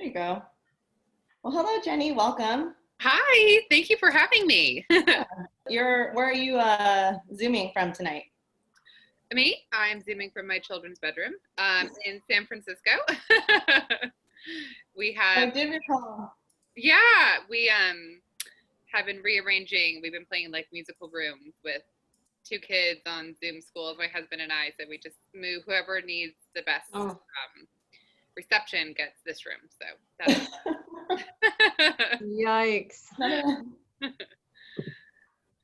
There you go. Well, hello, Jenny. Welcome. Hi, thank you for having me. Where are you Zooming from tonight? I'm Zooming from my children's bedroom in San Francisco. I did recall. Yeah, we have been rearranging. We've been playing like musical rooms with 2 kids on Zoom schools, my husband and I. So we just move whoever needs the best reception gets this room. So that's Yikes.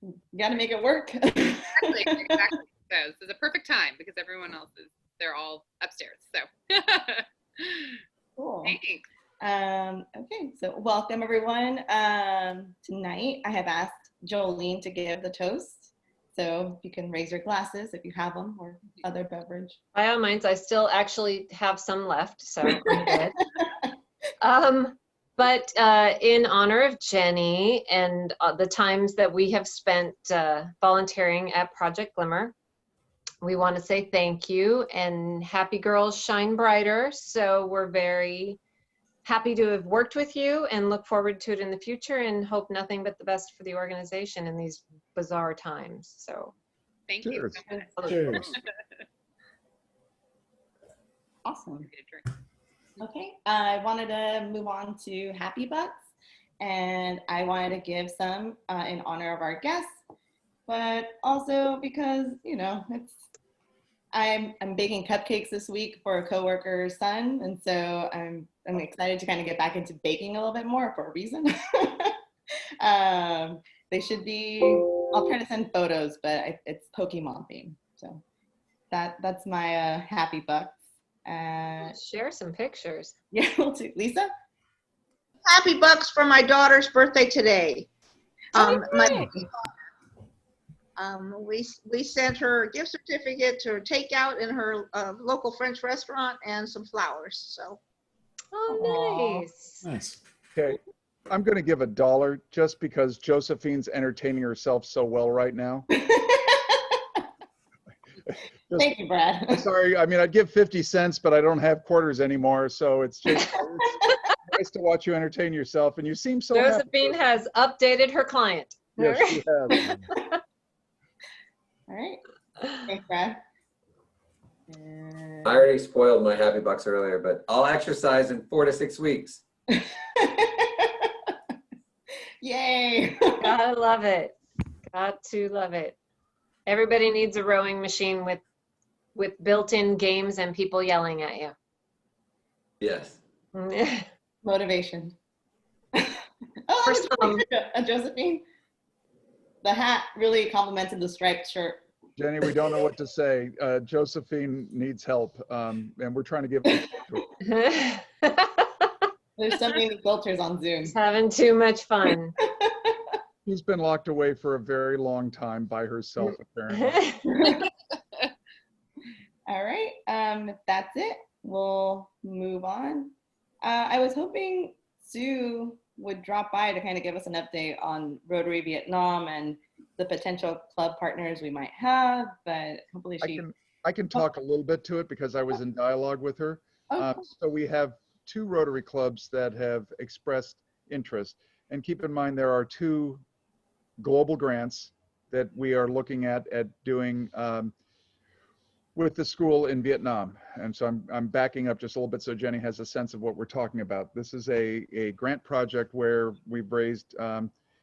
You got to make it work. exactly. So this is a perfect time because everyone else they're all upstairs. So Cool. Thanks. Okay, so welcome everyone. Tonight I have asked Jolene to give the toast. So you can raise your glasses if you have them or other beverage. By all means, I still actually have some left, so I'm good. But in honor of Jenny and the times that we have spent volunteering at Project Glimmer, we want to say thank you and happy girls shine brighter. So we're very happy to have worked with you and look forward to it in the future and hope nothing but the best for the organization in these bizarre times. So thank you so much. Cheers. Awesome. Okay, I wanted to move on to Happy Bucks, and I wanted to give some in honor of our guests, but also because, you know, I'm baking cupcakes this week for a coworker's son, and so I'm excited to kind of get back into baking a little bit more for a reason. They should be, I'll try to send photos, but it's Pokemon themed, so that's my Happy Bucks. share some pictures. Yeah, we'll do. Lisa? Happy Bucks for my daughter's birthday today. We sent her a gift certificate to take out in her local French restaurant and some flowers. So. Oh, nice. Nice. Okay, I'm going to give $1 just because Josephine's entertaining herself so well right now. Thank you, Brad. Sorry, I mean, I'd give 50 cents, but I don't have quarters anymore, so it's just it's nice to watch you entertain yourself, and you seem so happy. Josephine has updated her client. Yes, she has. All right. Thanks, Brad. I already spoiled my Happy Bucks earlier, but I'll exercise in 4 to 6 weeks. Yay. Gotta love it. Got to love it. Everybody needs a rowing machine with built-in games and people yelling at you. Yes. Motivation. Oh, Josephine. The hat really complimented the striped shirt. Jenny, we don't know what to say. Josephine needs help, and we're trying to give her. There's so many filters on Zoom. She's having too much fun. She's been locked away for a very long time by herself, apparently. All right, if that's it, we'll move on. I was hoping Sue would drop by to kind of give us an update on Rotary Vietnam and the potential club partners we might have, but hopefully I can talk a little bit to it because I was in dialogue with her. So we have 2 Rotary clubs that have expressed interest. And keep in mind, there are 2 global grants that we are looking at doing with the school in Vietnam. And so I'm backing up just a little bit so Jenny has a sense of what we're talking about. This is a grant project where we've raised,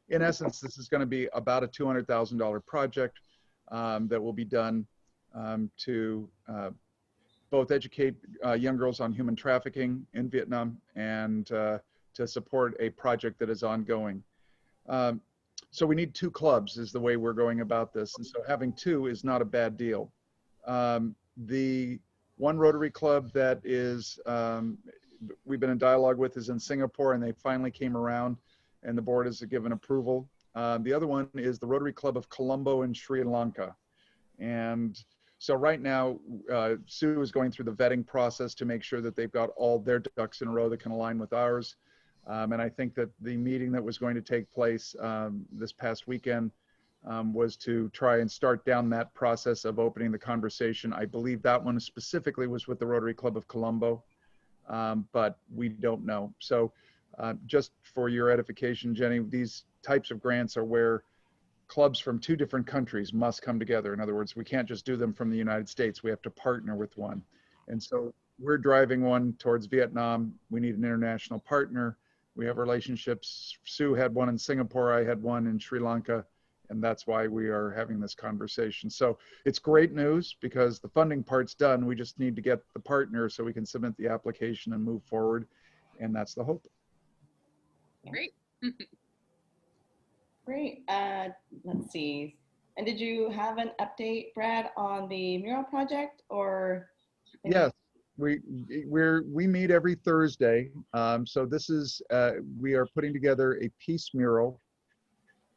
in essence, this is going to be about a $200,000 project that will be done to both educate young girls on human trafficking in Vietnam and to support a project that is ongoing. So we need 2 clubs is the way we're going about this. And so having 2 is not a bad deal. The one Rotary club that is, we've been in dialogue with is in Singapore, and they finally came around and the board has given approval. The other one is the Rotary Club of Colombo in Sri Lanka. And so right now, Sue is going through the vetting process to make sure that they've got all their ducks in a row that can align with ours. And I think that the meeting that was going to take place this past weekend was to try and start down that process of opening the conversation. I believe that one specifically was with the Rotary Club of Colombo. but we don't know. So just for your edification, Jenny, these types of grants are where clubs from 2 different countries must come together. In other words, we can't just do them from the United States. We have to partner with one. And so we're driving one towards Vietnam. We need an international partner. We have relationships. Sue had one in Singapore. I had one in Sri Lanka. And that's why we are having this conversation. So it's great news because the funding part's done. We just need to get the partner so we can submit the application and move forward. And that's the hope. Great. Great. Let's see. And did you have an update, Brad, on the mural project or? Yes, we meet every Thursday. So this is, we are putting together a peace mural.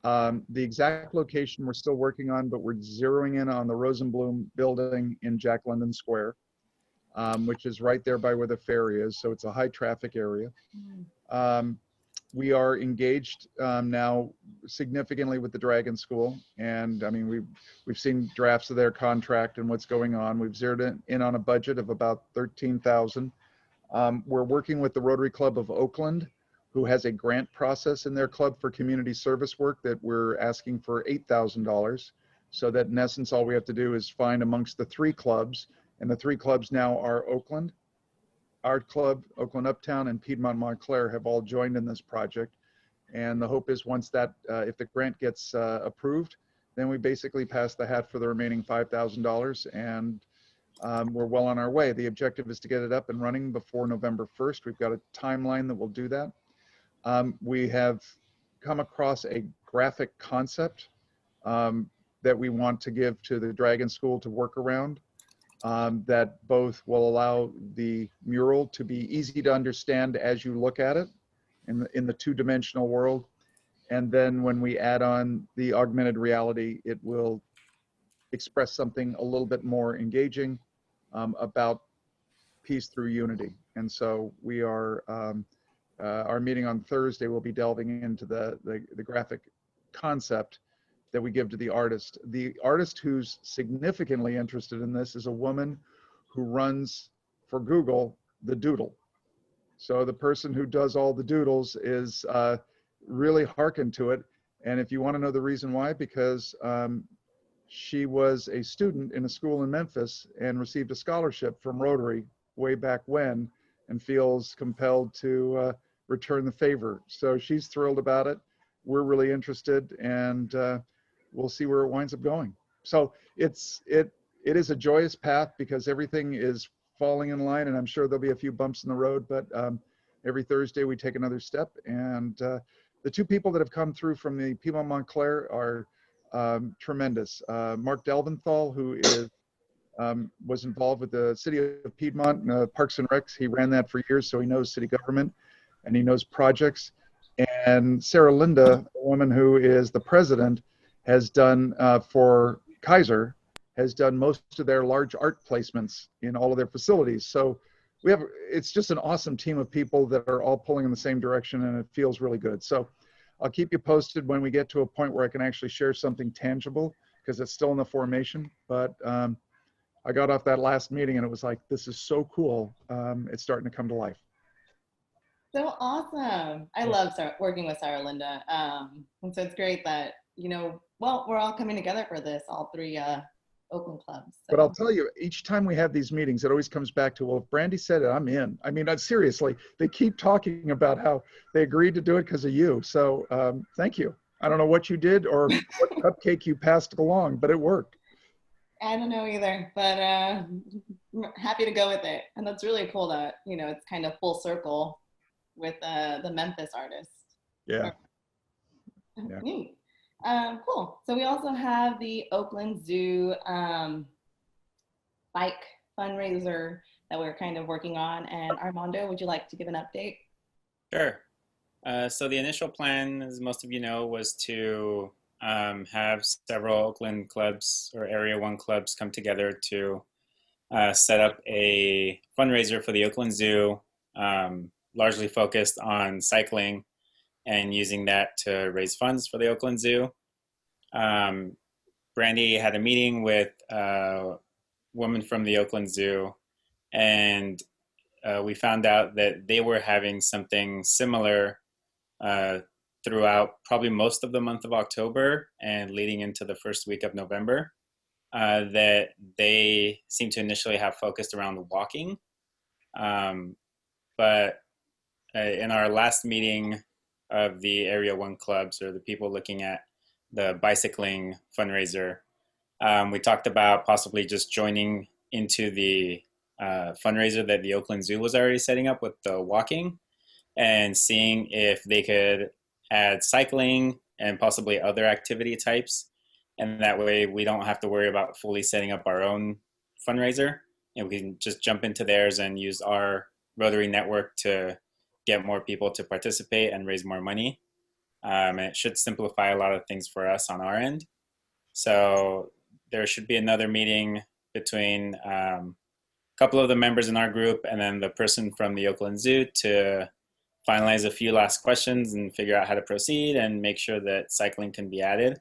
The exact location we're still working on, but we're zeroing in on the Rosenblum building in Jack London Square, which is right there by where the ferry is. So it's a high traffic area. We are engaged now significantly with the Dragon School. And I mean, we've seen drafts of their contract and what's going on. We've zeroed in on a budget of about $13,000. We're working with the Rotary Club of Oakland, who has a grant process in their club for community service work that we're asking for $8,000. So that in essence, all we have to do is find amongst the 3 clubs, and the 3 clubs now are Oakland, Art Club, Oakland Uptown, and Piedmont Montclair have all joined in this project. And the hope is once that, if the grant gets approved, then we basically pass the hat for the remaining $5,000, and we're well on our way. The objective is to get it up and running before November 1st. We've got a timeline that will do that. We have come across a graphic concept that we want to give to the Dragon School to work around. That both will allow the mural to be easy to understand as you look at it in the 2-dimensional world. And then when we add on the augmented reality, it will express something a little bit more engaging about peace through unity. And so we are, our meeting on Thursday will be delving into the graphic concept that we give to the artist. The artist who's significantly interested in this is a woman who runs for Google the doodle. So the person who does all the doodles is really hearkened to it. And if you want to know the reason why, because she was a student in a school in Memphis and received a scholarship from Rotary way back when, and feels compelled to return the favor. So she's thrilled about it. We're really interested, and we'll see where it winds up going. So it is a joyous path because everything is falling in line, and I'm sure there'll be a few bumps in the road, but every Thursday we take another step. And the 2 people that have come through from the Piedmont Montclair are tremendous. Mark Delventhal, who was involved with the city of Piedmont, Parks and Recs. He ran that for years, so he knows city government and he knows projects. And Sarah Linda, a woman who is the president, has done for Kaiser, has done most of their large art placements in all of their facilities. So it's just an awesome team of people that are all pulling in the same direction, and it feels really good. So I'll keep you posted when we get to a point where I can actually share something tangible, because it's still in the formation. But I got off that last meeting and it was like, this is so cool. It's starting to come to life. So awesome. I love working with Sarah Linda. And so it's great that, well, we're all coming together for this, all 3 Oakland clubs. So. But I'll tell you, each time we have these meetings, it always comes back to, well, if Brandy said it, I'm in. I mean, seriously, they keep talking about how they agreed to do it because of you. So thank you. I don't know what you did or what cupcake you passed along, but it worked. I don't know either, but happy to go with it. And that's really cool that, it's kind of full circle with the Memphis artist. Yeah. Yeah. Neat. Cool. So we also have the Oakland Zoo bike fundraiser that we're kind of working on. And Armando, would you like to give an update? Sure. So the initial plan, as most of you know, was to have several Oakland clubs or Area 1 clubs come together to set up a fundraiser for the Oakland Zoo, largely focused on cycling and using that to raise funds for the Oakland Zoo. Brandy had a meeting with a woman from the Oakland Zoo, and we found out that they were having something similar throughout probably most of the month of October and leading into the first week of November, that they seem to initially have focused around walking. But in our last meeting of the Area 1 clubs, or the people looking at the bicycling fundraiser, we talked about possibly just joining into the fundraiser that the Oakland Zoo was already setting up with the walking, and seeing if they could add cycling and possibly other activity types. And that way we don't have to worry about fully setting up our own fundraiser, and we can just jump into theirs and use our Rotary network to get more people to participate and raise more money. And it should simplify a lot of things for us on our end. So there should be another meeting between a couple of the members in our group and then the person from the Oakland Zoo to finalize a few last questions and figure out how to proceed and make sure that cycling can be added.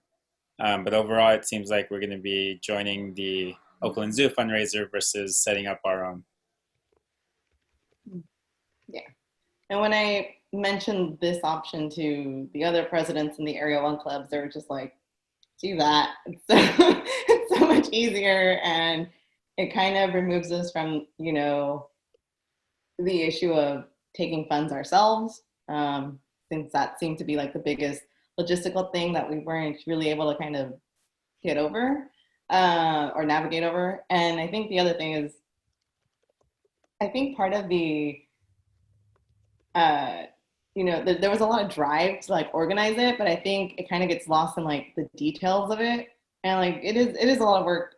But overall, it seems like we're going to be joining the Oakland Zoo fundraiser versus setting up our own. Yeah. And when I mentioned this option to the other presidents in the Area 1 clubs, they were just like, do that. It's so much easier, and it kind of removes us from, you know, the issue of taking funds ourselves, since that seemed to be like the biggest logistical thing that we weren't really able to kind of get over or navigate over. And I think the other thing is, I think part of the, you know, there was a lot of drive to like organize it, but I think it kind of gets lost in like the details of it. And like it is a lot of work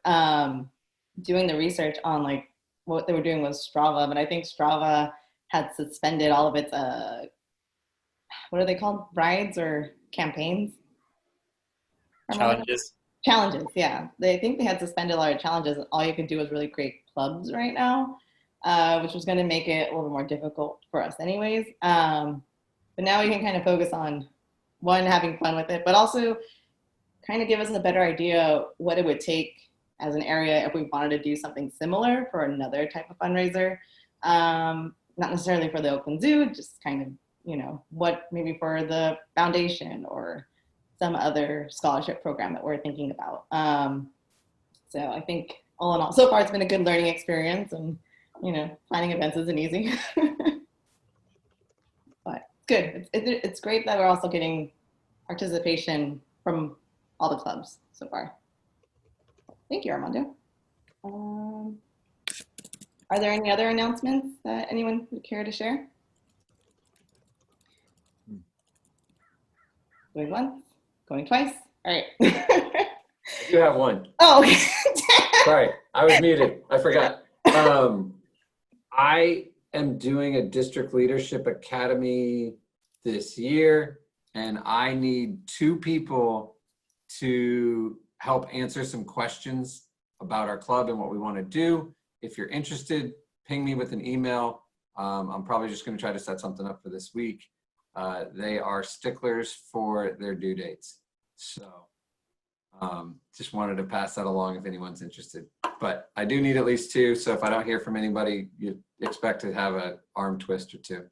doing the research on like what they were doing with Strava, but I think Strava had suspended all of its what are they called, rides or campaigns? Challenges, yeah. They think they had suspended a lot of challenges. All you could do is really create clubs right now, which was going to make it a little bit more difficult for us anyways. But now we can kind of focus on, one, having fun with it, but also kind of give us a better idea what it would take as an area if we wanted to do something similar for another type of fundraiser. Not necessarily for the Oakland Zoo, just kind of, you know, what maybe for the foundation or some other scholarship program that we're thinking about. So I think all in all, so far it's been a good learning experience, and, you know, planning events isn't easy. But good. It's great that we're also getting participation from all the clubs so far. Thank you, Armando. Are there any other announcements that anyone would care to share? Going once, going twice. All right. You have one. Oh, okay. Sorry, I was muted. I forgot. I am doing a district leadership academy this year, and I need 2 people to help answer some questions about our club and what we want to do. If you're interested, ping me with an email. I'm probably just going to try to set something up for this week. They are sticklers for their due dates. So just wanted to pass that along if anyone's interested. But I do need at least 2. So if I don't hear from anybody, you expect to have an arm twist or 2.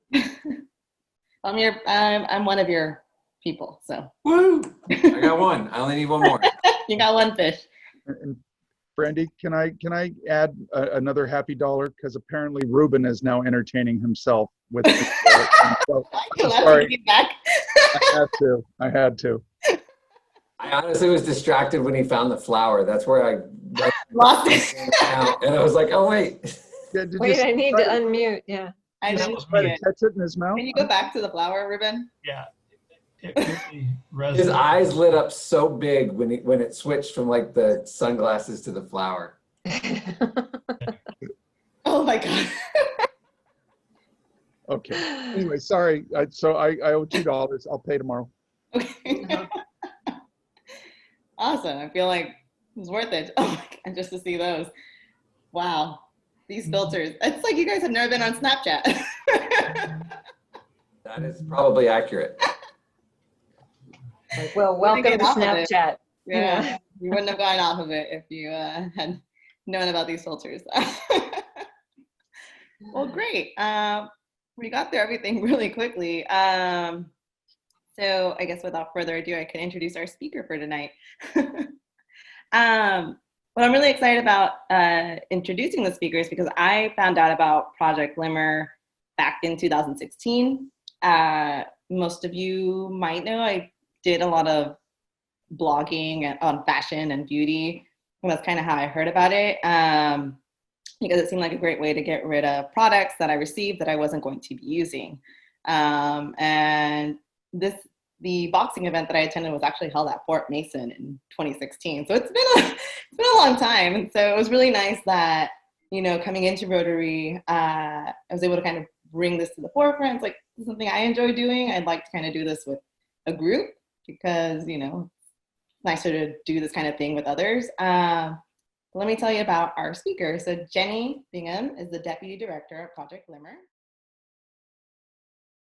I'm one of your people, so. Woo! I got 1. I only need 1 more. You got 1 fish. And Brandy, can I add another happy dollar? Because apparently Ruben is now entertaining himself with this. So, I'm sorry. I had to. I honestly was distracted when he found the flower. That's where I lost it. And I was like, oh, wait. Yeah, Wait, I need to unmute. Yeah. I Did didn't you try see to it. catch it in his mouth? Can you go back to the flower, Ruben? Yeah. It really His resonated. eyes lit up so big when it switched from like the sunglasses to the flower. Oh my God. Okay. Anyway, sorry. So I owe $2. I'll pay tomorrow. Okay. Awesome. I feel like it was worth it. Oh my God, just to see those. Wow. These filters. It's like you guys have never been on Snapchat. That is probably accurate. Well, welcome to get off of it. Snapchat. Yeah. You wouldn't have gone off of it if you had known about these filters. Well, great. We got through everything really quickly. So I guess without further ado, I could introduce our speaker for tonight. What I'm really excited about introducing the speakers because I found out about Project Glimmer back in 2016. Most of you might know I did a lot of blogging on fashion and beauty. And that's kind of how I heard about it because it seemed like a great way to get rid of products that I received that I wasn't going to be using. And the boxing event that I attended was actually held at Fort Mason in 2016. So it's been a long time. And so it was really nice that, you know, coming into Rotary, I was able to kind of bring this to the forefront. It's like, this is something I enjoy doing. I'd like to kind of do this with a group because, you know, it's nicer to do this kind of thing with others. Let me tell you about our speaker. So Jenny Bingham is the Deputy Director of Project Glimmer.